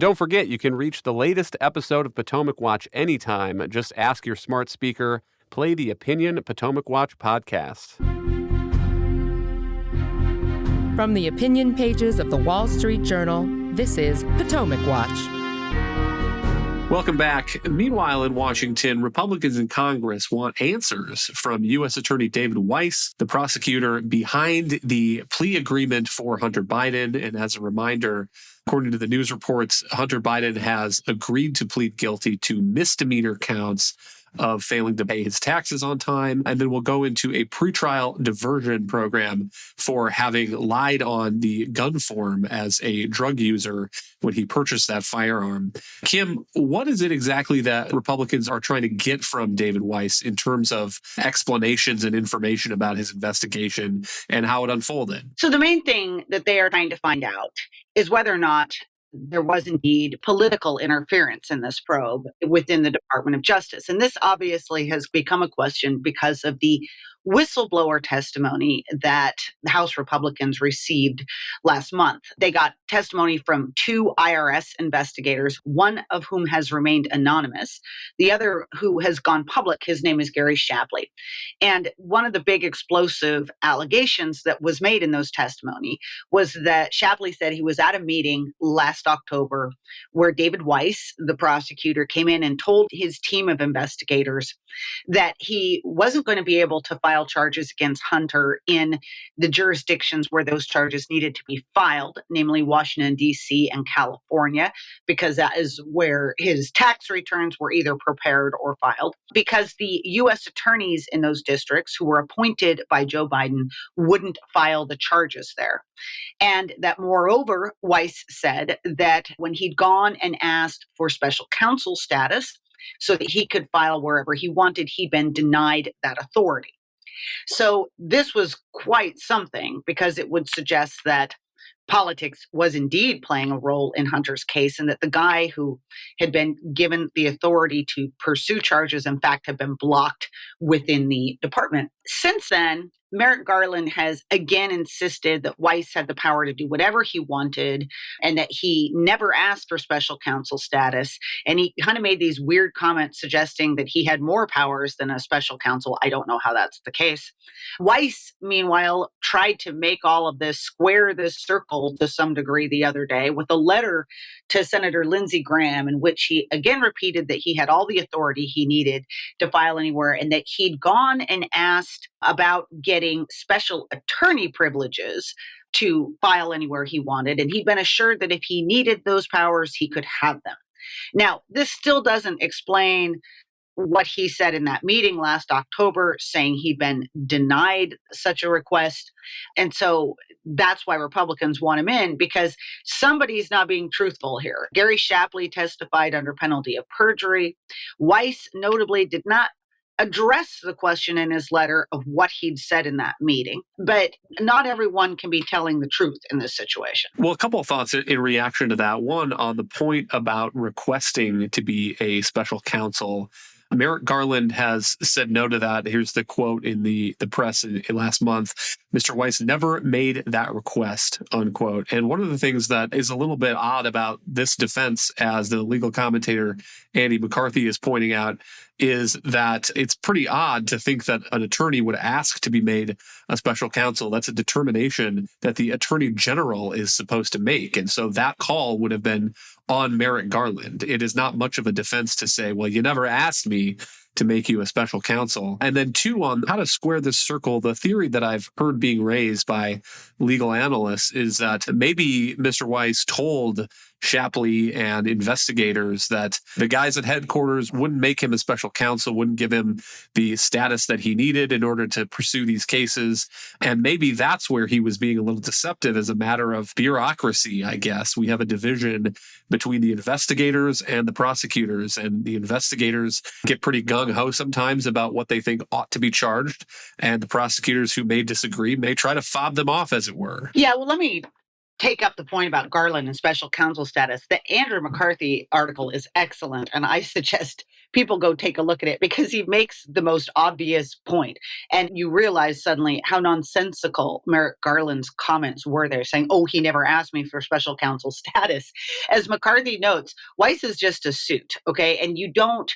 Don't forget, you can reach the latest episode of Potomac Watch anytime. Just ask your smart speaker, play the Opinion Potomac Watch podcast. From the opinion pages of the Wall Street Journal, this is Potomac Watch. Welcome back. Meanwhile, in Washington, Republicans in Congress want answers from U.S. Attorney David Weiss, the prosecutor behind the plea agreement for Hunter Biden. And as a reminder, according to the news reports, Hunter Biden has agreed to plead guilty to misdemeanor counts of failing to pay his taxes on time, and then will go into a pretrial diversion program for having lied on the gun form as a drug user when he purchased that firearm. Kim, what is it exactly that Republicans are trying to get from David Weiss in terms of explanations and information about his investigation and how it unfolded? So the main thing that they are trying to find out is whether or not there was indeed political interference in this probe within the Department of Justice. And this obviously has become a question because of the whistleblower testimony that the House Republicans received last month. They got testimony from two IRS investigators, one of whom has remained anonymous, the other who has gone public. His name is Gary Shapley. And one of the big explosive allegations that was made in those testimony was that Shapley said he was at a meeting last October where David Weiss, the prosecutor, came in and told his team of investigators that he wasn't going to be able to file charges against Hunter in the jurisdictions where those charges needed to be filed, namely Washington, D.C. and California, because that is where his tax returns were either prepared or filed, because the U.S. attorneys in those districts who were appointed by Joe Biden wouldn't file the charges there. And that moreover, Weiss said that when he'd gone and asked for special counsel status so that he could file wherever he wanted, he'd been denied that authority. So this was quite something, because it would suggest that politics was indeed playing a role in Hunter's case, and that the guy who had been given the authority to pursue charges, in fact, had been blocked within the department. Since then, Merrick Garland has again insisted that Weiss had the power to do whatever he wanted and that he never asked for special counsel status. And he kind of made these weird comments suggesting that he had more powers than a special counsel. I don't know how that's the case. Weiss, meanwhile, tried to make all of this square this circle to some degree the other day with a letter to Senator Lindsey Graham, in which he again repeated that he had all the authority he needed to file anywhere and that he'd gone and asked about getting special attorney privileges to file anywhere he wanted. And he'd been assured that if he needed those powers, he could have them. Now, this still doesn't explain what he said in that meeting last October, saying he'd been denied such a request. And so that's why Republicans want him in, because somebody's not being truthful here. Gary Shapley testified under penalty of perjury. Weiss notably did not address the question in his letter of what he'd said in that meeting. But not everyone can be telling the truth in this situation. Well, a couple of thoughts in reaction to that. One, on the point about requesting to be a special counsel. Merrick Garland has said no to that. Here's the quote in the press last month. Mr. Weiss never made that request, unquote. And one of the things that is a little bit odd about this defense, as the legal commentator Andy McCarthy is pointing out, is that it's pretty odd to think that an attorney would ask to be made a special counsel. That's a determination that the attorney general is supposed to make. And so that call would have been on Merrick Garland. It is not much of a defense to say, well, you never asked me to make you a special counsel. And then two, on how to square this circle, the theory that I've heard being raised by legal analysts is that maybe Mr. Weiss told Shapley and investigators that the guys at headquarters wouldn't make him a special counsel, wouldn't give him the status that he needed in order to pursue these cases. And maybe that's where he was being a little deceptive as a matter of bureaucracy, I guess. We have a division between the investigators and the prosecutors, and the investigators get pretty gung-ho sometimes about what they think ought to be charged, and the prosecutors who may disagree may try to fob them off, as it were. Yeah, well, let me take up the point about Garland and special counsel status. The Andrew McCarthy article is excellent, and I suggest people go take a look at it because he makes the most obvious point. And you realize suddenly how nonsensical Merrick Garland's comments were there, saying, oh, he never asked me for special counsel status. As McCarthy notes, Weiss is just a suit, okay? And you don't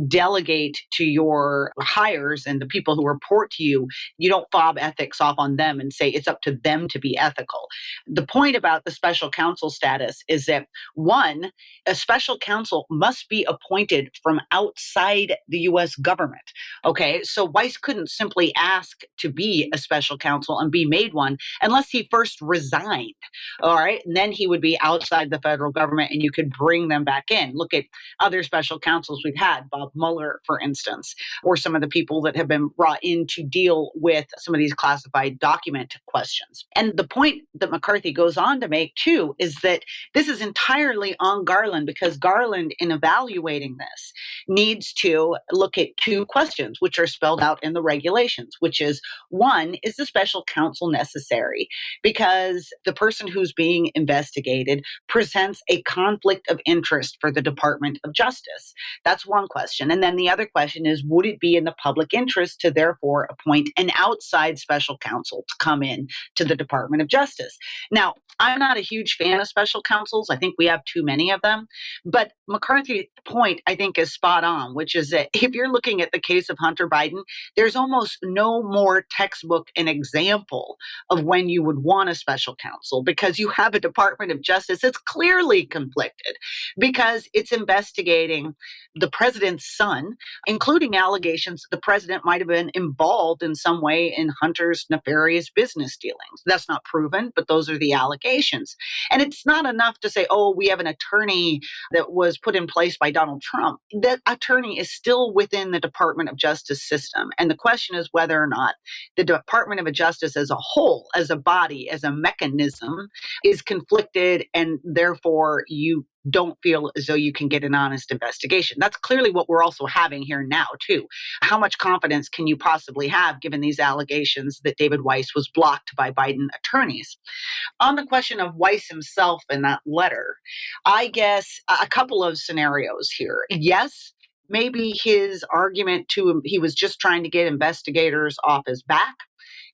delegate to your hires and the people who report to you, you don't fob ethics off on them and say it's up to them to be ethical. The point about the special counsel status is that, one, a special counsel must be appointed from outside the U.S. government. Okay, so Weiss couldn't simply ask to be a special counsel and be made one unless he first resigned. All right, and then he would be outside the federal government and you could bring them back in. Look at other special counsels we've had, Bob Mueller, for instance, or some of the people that have been brought in to deal with some of these classified document questions. And the point that McCarthy goes on to make, too, is that this is entirely on Garland, because Garland, in evaluating this, needs to look at two questions, which are spelled out in the regulations, which is, one, is the special counsel necessary? Because the person who's being investigated presents a conflict of interest for the Department of Justice. That's one question. And then the other question is, would it be in the public interest to therefore appoint an outside special counsel to come in to the Department of Justice? Now, I'm not a huge fan of special counsels. I think we have too many of them. But McCarthy's point, I think, is spot on, which is that if you're looking at the case of Hunter Biden, there's almost no more textbook an example of when you would want a special counsel, because you have a Department of Justice that's clearly conflicted because it's investigating the president's son, including allegations that the president might have been involved in some way in Hunter's nefarious business dealings. That's not proven, but those are the allegations. And it's not enough to say, oh, we have an attorney that was put in place by Donald Trump. That attorney is still within the Department of Justice system. And the question is whether or not the Department of Justice as a whole, as a body, as a mechanism, is conflicted, and therefore you don't feel as though you can get an honest investigation. That's clearly what we're also having here now, too. How much confidence can you possibly have given these allegations that David Weiss was blocked by Biden attorneys? On the question of Weiss himself in that letter, I guess a couple of scenarios here. Yes, maybe his argument to him, he was just trying to get investigators off his back.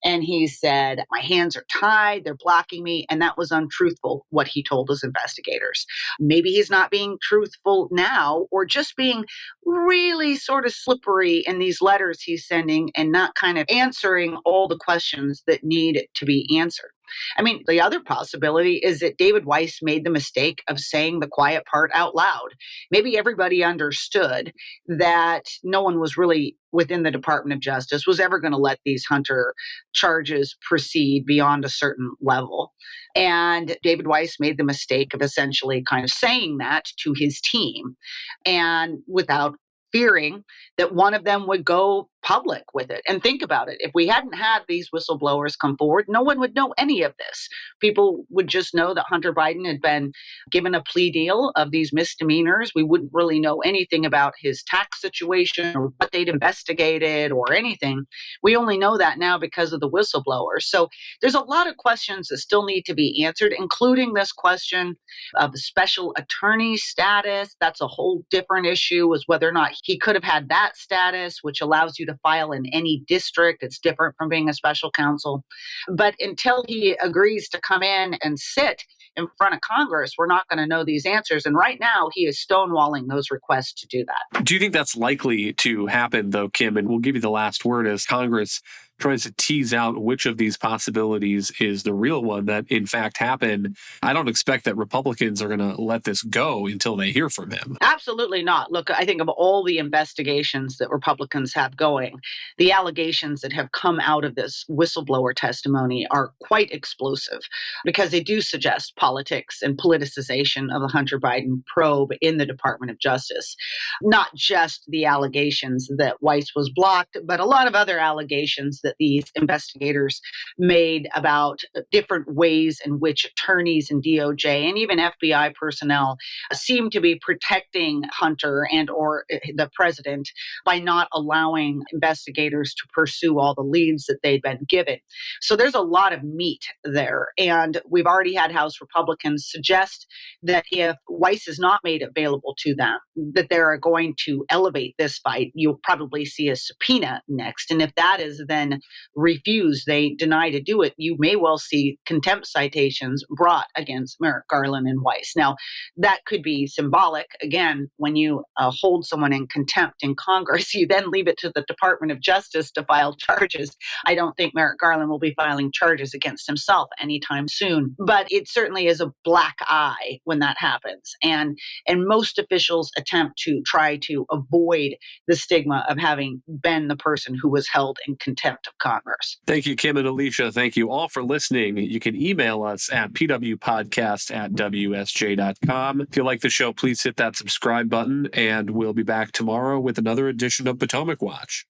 And he said, my hands are tied, they're blocking me. And that was untruthful, what he told his investigators. Maybe he's not being truthful now, or just being really sort of slippery in these letters he's sending and not kind of answering all the questions that need to be answered. I mean, the other possibility is that David Weiss made the mistake of saying the quiet part out loud. Maybe everybody understood that no one was really within the Department of Justice was ever going to let these Hunter charges proceed beyond a certain level. And David Weiss made the mistake of essentially kind of saying that to his team, and without fearing that one of them would go public with it. And think about it. If we hadn't had these whistleblowers come forward, no one would know any of this. People would just know that Hunter Biden had been given a plea deal of these misdemeanors. We wouldn't really know anything about his tax situation or what they'd investigated or anything. We only know that now because of the whistleblowers. So there's a lot of questions that still need to be answered, including this question of the special attorney status. That's a whole different issue, is whether or not he could have had that status, which allows you to file in any district. It's different from being a special counsel. But until he agrees to come in and sit in front of Congress, we're not going to know these answers. And right now, he is stonewalling those requests to do that. Do you think that's likely to happen, though, Kim? And we'll give you the last word as Congress tries to tease out which of these possibilities is the real one that in fact happened. I don't expect that Republicans are going to let this go until they hear from him. Absolutely not. Look, I think of all the investigations that Republicans have going, the allegations that have come out of this whistleblower testimony are quite explosive, because they do suggest politics and politicization of the Hunter Biden probe in the Department of Justice. Not just the allegations that Weiss was blocked, but a lot of other allegations that these investigators made about different ways in which attorneys and DOJ and even FBI personnel seem to be protecting Hunter and or the president by not allowing investigators to pursue all the leads that they'd been given. So there's a lot of meat there. And we've already had House Republicans suggest that if Weiss is not made available to them, that they're going to elevate this fight. You'll probably see a subpoena next. And if that is then refused, they deny to do it, you may well see contempt citations brought against Merrick Garland and Weiss. Now, that could be symbolic. Again, when you hold someone in contempt in Congress, you then leave it to the Department of Justice to file charges. I don't think Merrick Garland will be filing charges against himself anytime soon, but it certainly is a black eye when that happens. And most officials attempt to try to avoid the stigma of having been the person who was held in contempt of Congress. Thank you, Kim and Alicia. Thank you all for listening. You can email us at pwpodcast@wsj.com. If you like the show, please hit that subscribe button, and we'll be back tomorrow with another edition of Potomac Watch.